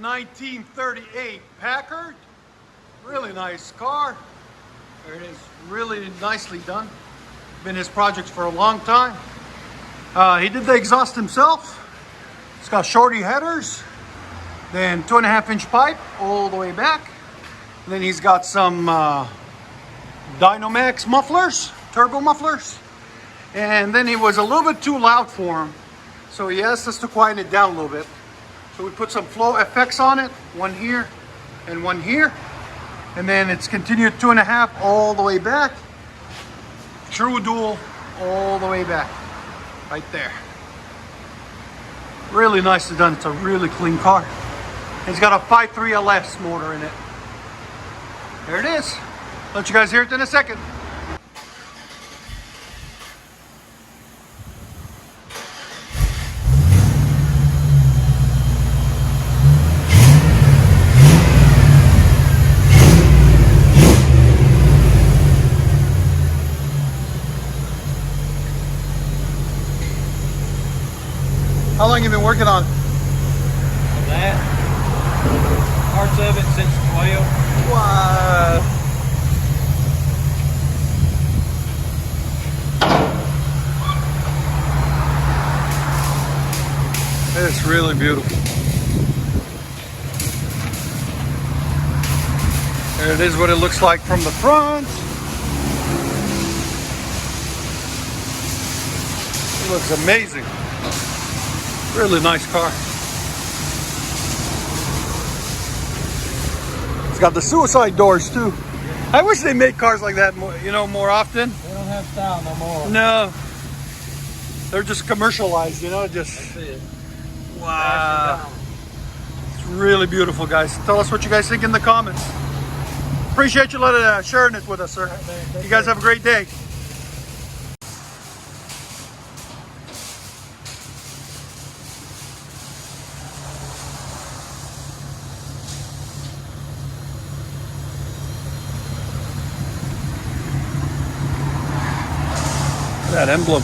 1938 Packard. Really nice car. There it is, really nicely done. Been his projects for a long time. He did the exhaust himself. It's got shorty headers, then 2.5-inch pipe all the way back. And then he's got some DYNOMAX mufflers, turbo mufflers. And then it was a little bit too loud for him, so he asked us to quieten it down a little bit. So we put some flow effects on it, one here and one here. And then it's continued 2.5 all the way back. True dual all the way back, right there. Really nicely done. It's a really clean car. It's got a 5.3 LS motor in it. There it is. Let you guys hear it in a second. How long have you been working on that? Parts of it since 12. Wow. It's really beautiful. There it is, what it looks like from the front. It looks amazing. Really nice car. It's got the suicide doors too. I wish they made cars like that more, more often. They don't have style no more. No. They're just commercialized, just. That's it. Wow. It's really beautiful, guys. Tell us what you guys think in the comments. Appreciate you sharing it with us, sir. Right, you guys have a great day. That emblem.